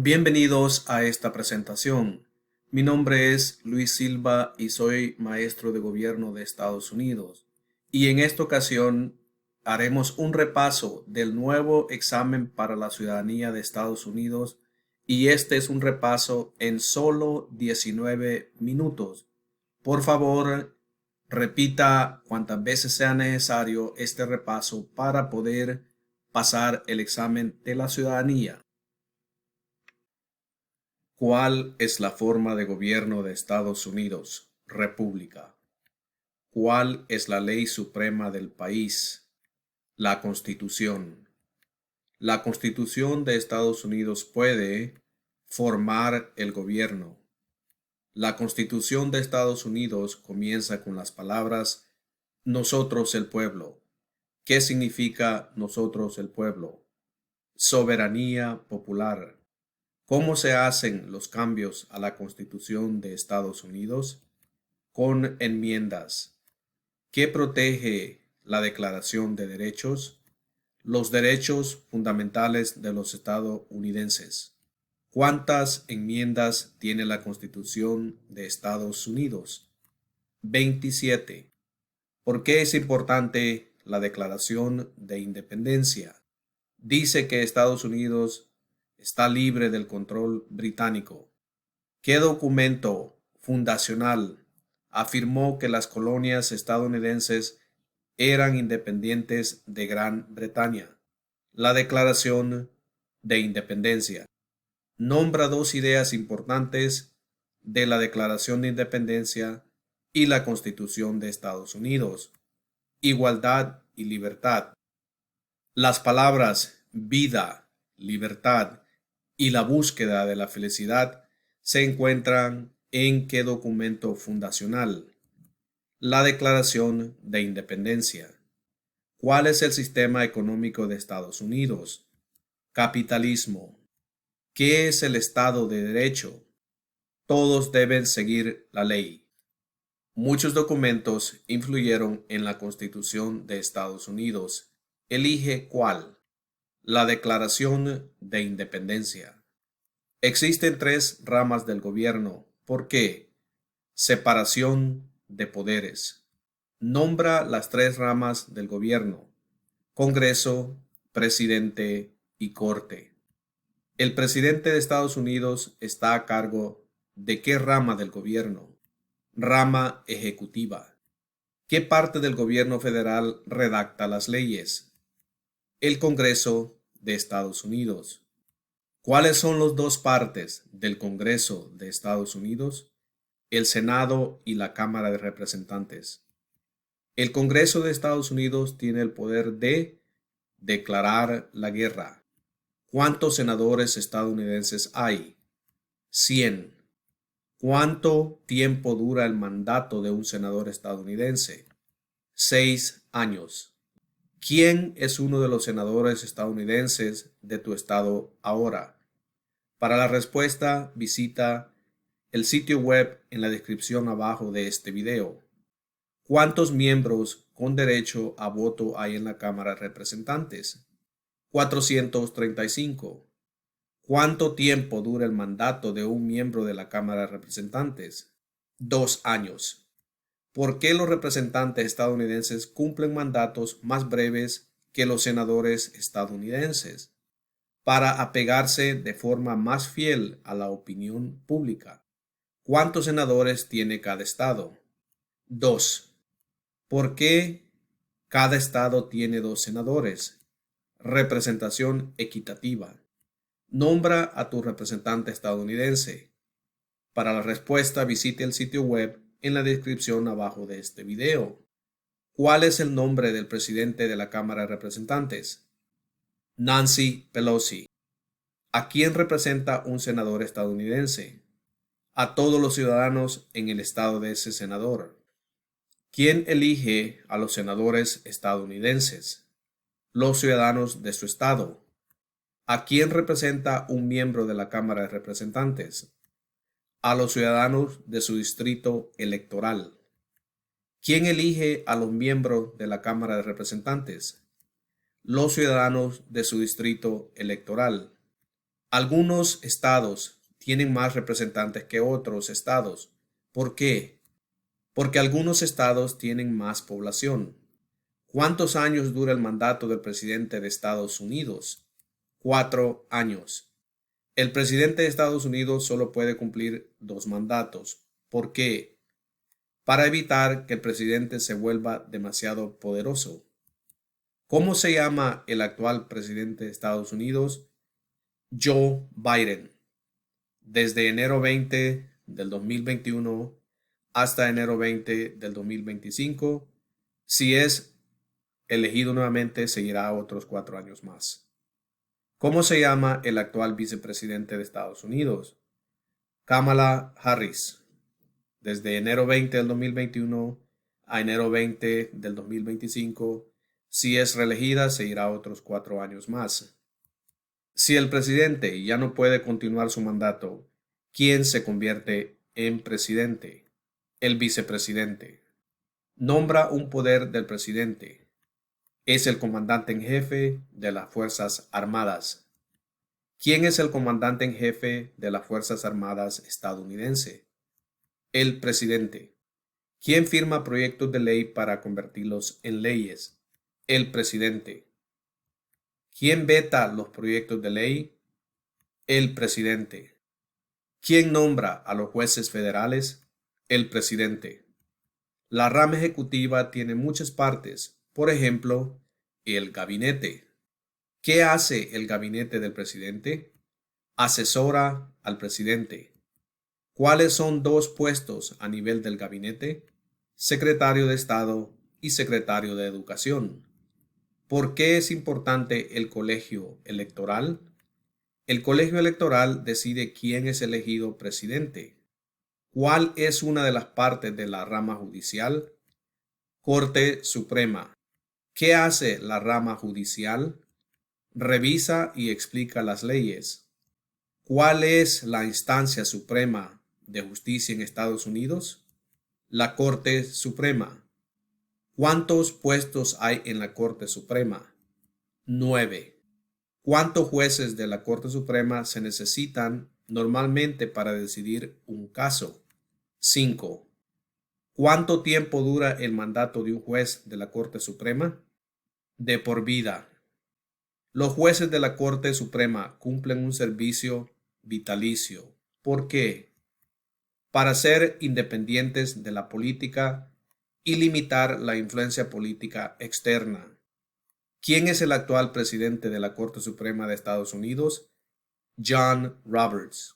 Bienvenidos a esta presentación. Mi nombre es Luis Silva y soy maestro de gobierno de Estados Unidos. Y en esta ocasión haremos un repaso del nuevo examen para la ciudadanía de Estados Unidos y este es un repaso en solo 19 minutos. Por favor, repita cuantas veces sea necesario este repaso para poder pasar el examen de la ciudadanía. ¿Cuál es la forma de gobierno de Estados Unidos? República. ¿Cuál es la ley suprema del país? La Constitución. La Constitución de Estados Unidos puede formar el gobierno. La Constitución de Estados Unidos comienza con las palabras nosotros el pueblo. ¿Qué significa nosotros el pueblo? Soberanía popular. ¿Cómo se hacen los cambios a la Constitución de Estados Unidos? Con enmiendas. ¿Qué protege la Declaración de Derechos? Los derechos fundamentales de los estadounidenses. ¿Cuántas enmiendas tiene la Constitución de Estados Unidos? 27. ¿Por qué es importante la Declaración de Independencia? Dice que Estados Unidos está libre del control británico. ¿Qué documento fundacional afirmó que las colonias estadounidenses eran independientes de Gran Bretaña? La Declaración de Independencia. Nombra dos ideas importantes de la Declaración de Independencia y la Constitución de Estados Unidos: igualdad y libertad. Las palabras vida, libertad y la búsqueda de la felicidad se encuentran ¿en qué documento fundacional? La Declaración de Independencia. ¿Cuál es el sistema económico de Estados Unidos? Capitalismo. ¿Qué es el Estado de Derecho? Todos deben seguir la ley. Muchos documentos influyeron en la Constitución de Estados Unidos. Elige cuál. La Declaración de Independencia. Existen tres ramas del gobierno. ¿Por qué? Separación de poderes. Nombra las tres ramas del gobierno: Congreso, Presidente y Corte. El presidente de Estados Unidos está a cargo ¿de qué rama del gobierno? Rama ejecutiva. ¿Qué parte del gobierno federal redacta las leyes? El Congreso de Estados Unidos. ¿Cuáles son las dos partes del Congreso de Estados Unidos? El Senado y la Cámara de Representantes. El Congreso de Estados Unidos tiene el poder de declarar la guerra. ¿Cuántos senadores estadounidenses hay? 100. ¿Cuánto tiempo dura el mandato de un senador estadounidense? 6 años. ¿Quién es uno de los senadores estadounidenses de tu estado ahora? Para la respuesta, visita el sitio web en la descripción abajo de este video. ¿Cuántos miembros con derecho a voto hay en la Cámara de Representantes? 435. ¿Cuánto tiempo dura el mandato de un miembro de la Cámara de Representantes? 2 años. ¿Por qué los representantes estadounidenses cumplen mandatos más breves que los senadores estadounidenses? Para apegarse de forma más fiel a la opinión pública. ¿Cuántos senadores tiene cada estado? 2. ¿Por qué cada estado tiene 2 senadores? Representación equitativa. Nombra a tu representante estadounidense. Para la respuesta, visite el sitio web en la descripción abajo de este video. ¿Cuál es el nombre del presidente de la Cámara de Representantes? Nancy Pelosi. ¿A quién representa un senador estadounidense? A todos los ciudadanos en el estado de ese senador. ¿Quién elige a los senadores estadounidenses? Los ciudadanos de su estado. ¿A quién representa un miembro de la Cámara de Representantes? A los ciudadanos de su distrito electoral. ¿Quién elige a los miembros de la Cámara de Representantes? Los ciudadanos de su distrito electoral. Algunos estados tienen más representantes que otros estados. ¿Por qué? Porque algunos estados tienen más población. ¿Cuántos años dura el mandato del presidente de Estados Unidos? 4 años. El presidente de Estados Unidos solo puede cumplir 2 mandatos. ¿Por qué? Para evitar que el presidente se vuelva demasiado poderoso. ¿Cómo se llama el actual presidente de Estados Unidos? Joe Biden. Desde enero 20 del 2021 hasta enero 20 del 2025, si es elegido nuevamente, seguirá otros 4 años más. ¿Cómo se llama el actual vicepresidente de Estados Unidos? Kamala Harris. Desde enero 20 del 2021 a enero 20 del 2025, si es reelegida, seguirá otros 4 años más. Si el presidente ya no puede continuar su mandato, ¿quién se convierte en presidente? El vicepresidente. Nombra un poder del presidente. Es el comandante en jefe de las Fuerzas Armadas. ¿Quién es el comandante en jefe de las Fuerzas Armadas estadounidense? El presidente. ¿Quién firma proyectos de ley para convertirlos en leyes? El presidente. ¿Quién veta los proyectos de ley? El presidente. ¿Quién nombra a los jueces federales? El presidente. La rama ejecutiva tiene muchas partes, por ejemplo, el gabinete. ¿Qué hace el gabinete del presidente? Asesora al presidente. ¿Cuáles son 2 puestos a nivel del gabinete? Secretario de Estado y secretario de Educación. ¿Por qué es importante el colegio electoral? El colegio electoral decide quién es elegido presidente. ¿Cuál es una de las partes de la rama judicial? Corte Suprema. ¿Qué hace la rama judicial? Revisa y explica las leyes. ¿Cuál es la instancia suprema de justicia en Estados Unidos? La Corte Suprema. ¿Cuántos puestos hay en la Corte Suprema? 9. ¿Cuántos jueces de la Corte Suprema se necesitan normalmente para decidir un caso? 5. ¿Cuánto tiempo dura el mandato de un juez de la Corte Suprema? De por vida. Los jueces de la Corte Suprema cumplen un servicio vitalicio. ¿Por qué? Para ser independientes de la política y limitar la influencia política externa. ¿Quién es el actual presidente de la Corte Suprema de Estados Unidos? John Roberts.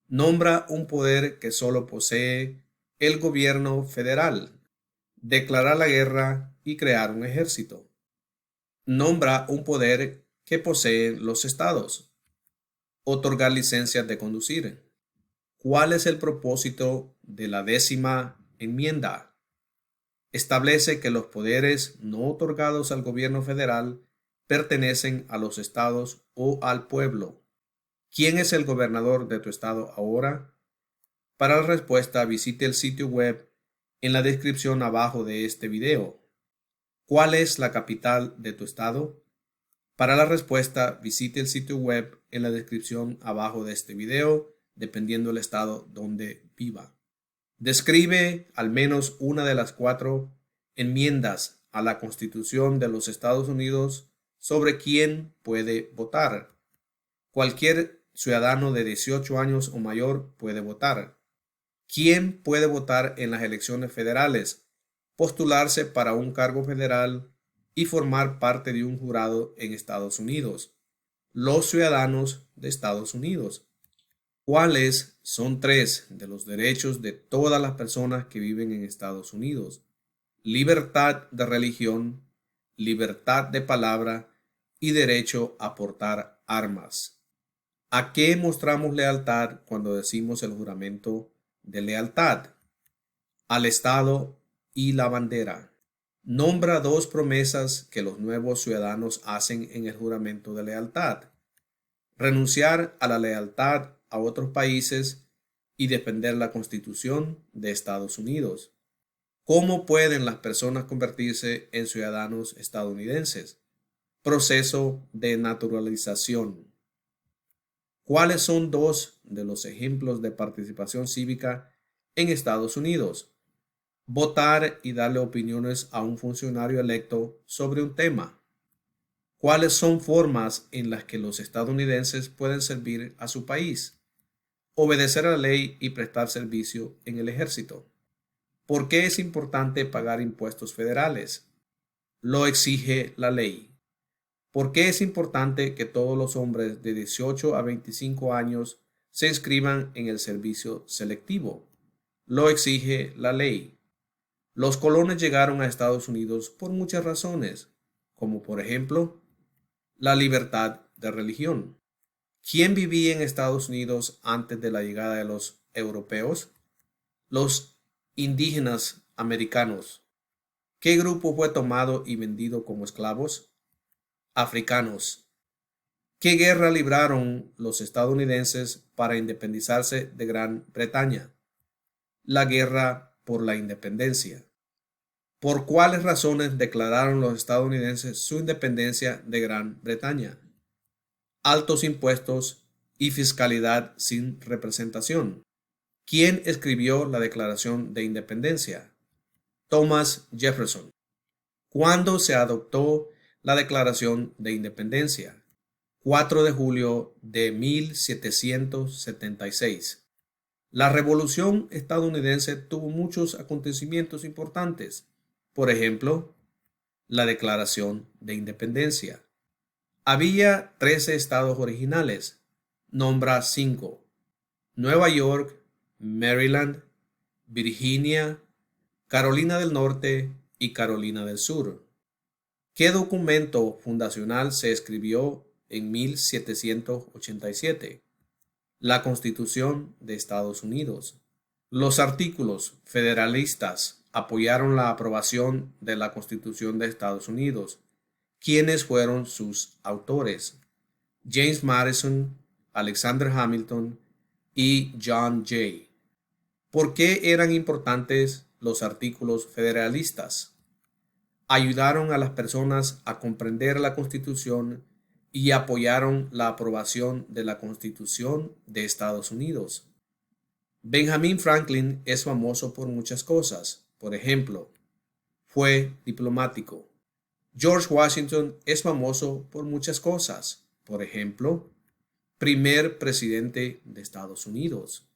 Nombra un poder que solo posee el gobierno federal. Declarar la guerra y crear un ejército. Nombra un poder que poseen los estados. Otorgar licencias de conducir. ¿Cuál es el propósito de la 10ª enmienda? Establece que los poderes no otorgados al gobierno federal pertenecen a los estados o al pueblo. ¿Quién es el gobernador de tu estado ahora? Para la respuesta, visite el sitio web en la descripción abajo de este video. ¿Cuál es la capital de tu estado? Para la respuesta, visite el sitio web en la descripción abajo de este video, dependiendo del estado donde viva. Describe al menos una de las 4 enmiendas a la Constitución de los Estados Unidos sobre quién puede votar. Cualquier ciudadano de 18 años o mayor puede votar. ¿Quién puede votar en las elecciones federales? Postularse para un cargo federal y formar parte de un jurado en Estados Unidos. Los ciudadanos de Estados Unidos. ¿Cuáles son 3 de los derechos de todas las personas que viven en Estados Unidos? Libertad de religión, libertad de palabra y derecho a portar armas. ¿A qué mostramos lealtad cuando decimos el juramento de lealtad? Al Estado y la bandera. Nombra 2 promesas que los nuevos ciudadanos hacen en el juramento de lealtad. Renunciar a la lealtad a otros países y defender la Constitución de Estados Unidos. ¿Cómo pueden las personas convertirse en ciudadanos estadounidenses? Proceso de naturalización. ¿Cuáles son dos de los ejemplos de participación cívica en Estados Unidos? Votar y darle opiniones a un funcionario electo sobre un tema. ¿Cuáles son formas en las que los estadounidenses pueden servir a su país? Obedecer a la ley y prestar servicio en el ejército. ¿Por qué es importante pagar impuestos federales? Lo exige la ley. ¿Por qué es importante que todos los hombres de 18 a 25 años se inscriban en el servicio selectivo? Lo exige la ley. Los colonos llegaron a Estados Unidos por muchas razones, como por ejemplo, la libertad de religión. ¿Quién vivía en Estados Unidos antes de la llegada de los europeos? Los indígenas americanos. ¿Qué grupo fue tomado y vendido como esclavos? Africanos. ¿Qué guerra libraron los estadounidenses para independizarse de Gran Bretaña? La guerra por la independencia. ¿Por cuáles razones declararon los estadounidenses su independencia de Gran Bretaña? Altos impuestos y fiscalidad sin representación. ¿Quién escribió la Declaración de Independencia? Thomas Jefferson. ¿Cuándo se adoptó la Declaración de Independencia? 4 de julio de 1776. La Revolución estadounidense tuvo muchos acontecimientos importantes. Por ejemplo, la Declaración de Independencia. Había 13 estados originales. Nombra 5. Nueva York, Maryland, Virginia, Carolina del Norte y Carolina del Sur. ¿Qué documento fundacional se escribió en 1787? La Constitución de Estados Unidos. Los artículos federalistas apoyaron la aprobación de la Constitución de Estados Unidos. ¿Quiénes fueron sus autores? James Madison, Alexander Hamilton y John Jay. ¿Por qué eran importantes los artículos federalistas? Ayudaron a las personas a comprender la Constitución y apoyaron la aprobación de la Constitución de Estados Unidos. Benjamin Franklin es famoso por muchas cosas. Por ejemplo, fue diplomático. George Washington es famoso por muchas cosas. Por ejemplo, primer presidente de Estados Unidos.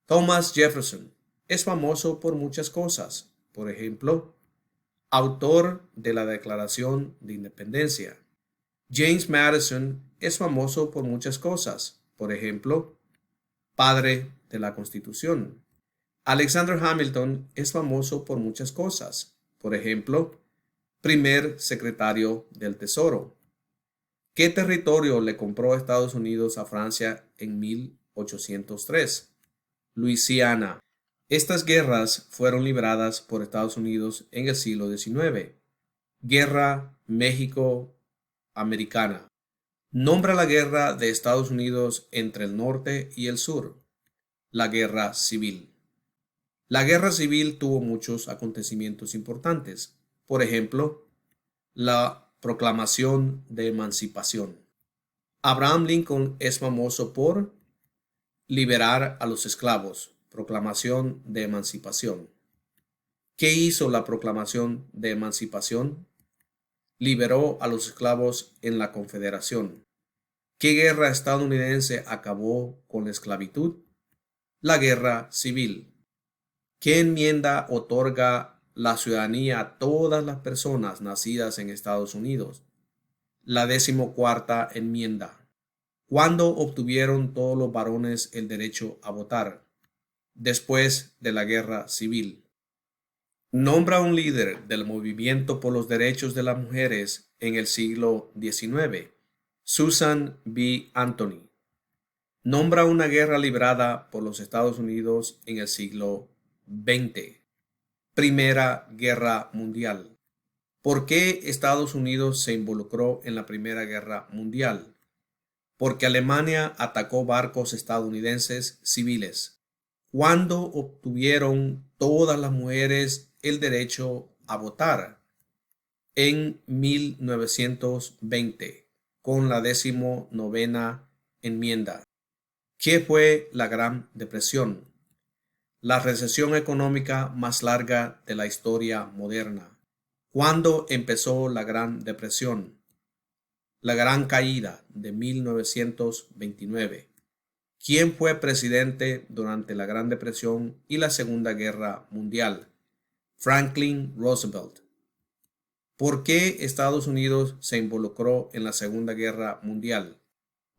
Thomas Jefferson es famoso por muchas cosas. Por ejemplo, autor de la Declaración de Independencia. James Madison es famoso por muchas cosas. Por ejemplo, padre de la Constitución. Alexander Hamilton es famoso por muchas cosas. Por ejemplo, primer secretario del Tesoro. ¿Qué territorio le compró Estados Unidos a Francia en 1803? Luisiana. Estas guerras fueron libradas por Estados Unidos en el siglo XIX. Guerra México-Americana. Nombra la guerra de Estados Unidos entre el norte y el sur. La Guerra Civil. La Guerra Civil tuvo muchos acontecimientos importantes. Por ejemplo, la Proclamación de Emancipación. Abraham Lincoln es famoso por liberar a los esclavos. Proclamación de Emancipación. ¿Qué hizo la Proclamación de Emancipación? Liberó a los esclavos en la Confederación. ¿Qué guerra estadounidense acabó con la esclavitud? La Guerra Civil. ¿Qué enmienda otorga la ciudadanía a todas las personas nacidas en Estados Unidos? La 14ª enmienda. ¿Cuándo obtuvieron todos los varones el derecho a votar? Después de la Guerra Civil. Nombra un líder del movimiento por los derechos de las mujeres en el siglo XIX. Susan B. Anthony. Nombra una guerra librada por los Estados Unidos en el siglo XX. Primera Guerra Mundial. ¿Por qué Estados Unidos se involucró en la Primera Guerra Mundial? Porque Alemania atacó barcos estadounidenses civiles. ¿Cuándo obtuvieron todas las mujeres el derecho a votar? En 1920, con la 19ª enmienda. ¿Qué fue la Gran Depresión? La recesión económica más larga de la historia moderna. ¿Cuándo empezó la Gran Depresión? La Gran Caída de 1929. ¿Quién fue presidente durante la Gran Depresión y la Segunda Guerra Mundial? Franklin Roosevelt. ¿Por qué Estados Unidos se involucró en la Segunda Guerra Mundial?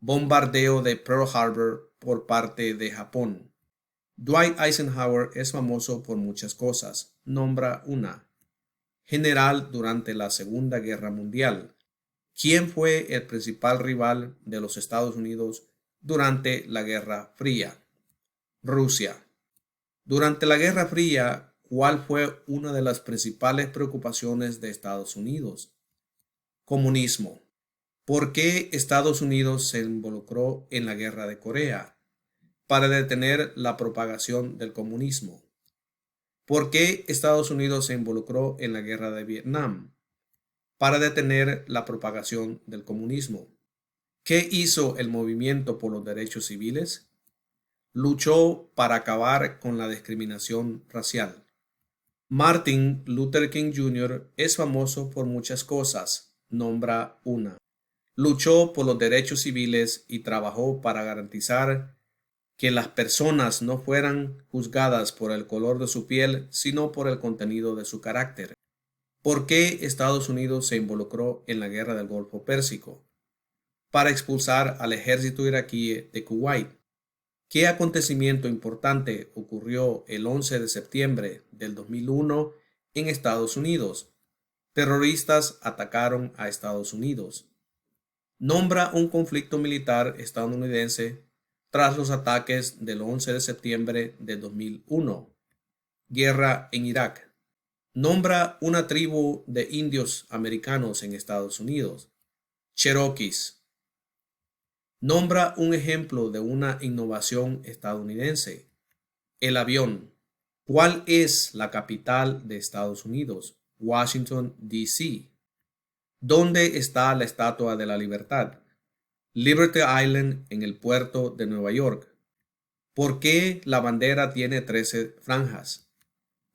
Bombardeo de Pearl Harbor por parte de Japón. Dwight Eisenhower es famoso por muchas cosas. Nombra una. General durante la Segunda Guerra Mundial. ¿Quién fue el principal rival de los Estados Unidos durante la Guerra Fría? Rusia. Durante la Guerra Fría, ¿cuál fue una de las principales preocupaciones de Estados Unidos? Comunismo. ¿Por qué Estados Unidos se involucró en la Guerra de Corea? Para detener la propagación del comunismo. ¿Por qué Estados Unidos se involucró en la Guerra de Vietnam? Para detener la propagación del comunismo. ¿Qué hizo el movimiento por los derechos civiles? Luchó para acabar con la discriminación racial. Martin Luther King Jr. es famoso por muchas cosas. Nombra una. Luchó por los derechos civiles y trabajó para garantizar que las personas no fueran juzgadas por el color de su piel, sino por el contenido de su carácter. ¿Por qué Estados Unidos se involucró en la Guerra del Golfo Pérsico? Para expulsar al ejército iraquí de Kuwait. ¿Qué acontecimiento importante ocurrió el 11 de septiembre del 2001 en Estados Unidos? Terroristas atacaron a Estados Unidos. Nombra un conflicto militar estadounidense tras los ataques del 11 de septiembre de 2001. Guerra en Irak. Nombra una tribu de indios americanos en Estados Unidos. Cherokees. Nombra un ejemplo de una innovación estadounidense. El avión. ¿Cuál es la capital de Estados Unidos? Washington, D.C. ¿Dónde está la Estatua de la Libertad? Liberty Island, en el puerto de Nueva York. ¿Por qué la bandera tiene 13 franjas?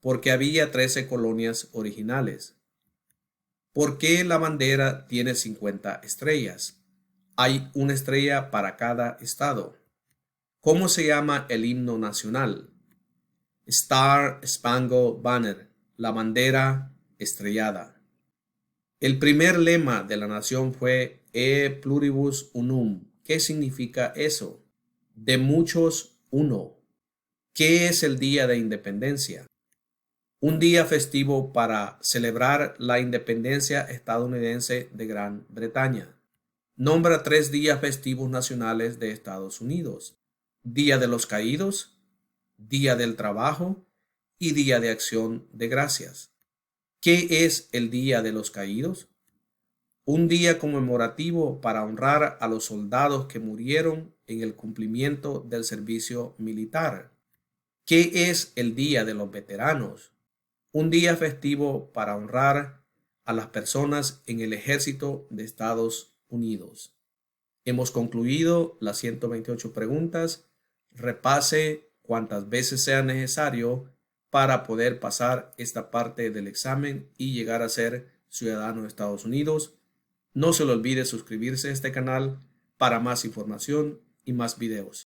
Porque había 13 colonias originales. ¿Por qué la bandera tiene 50 estrellas? Hay una estrella para cada estado. ¿Cómo se llama el himno nacional? Star Spangled Banner, la bandera estrellada. El primer lema de la nación fue E pluribus unum. ¿Qué significa eso? De muchos, uno. ¿Qué es el Día de Independencia? Un día festivo para celebrar la independencia estadounidense de Gran Bretaña. Nombra 3 días festivos nacionales de Estados Unidos. Día de los Caídos, Día del Trabajo y Día de Acción de Gracias. ¿Qué es el Día de los Caídos? Un día conmemorativo para honrar a los soldados que murieron en el cumplimiento del servicio militar. ¿Qué es el Día de los Veteranos? Un día festivo para honrar a las personas en el ejército de Estados Unidos. Hemos concluido las 128 preguntas. Repase cuantas veces sea necesario para poder pasar esta parte del examen y llegar a ser ciudadano de Estados Unidos. No se le olvide suscribirse a este canal para más información y más videos.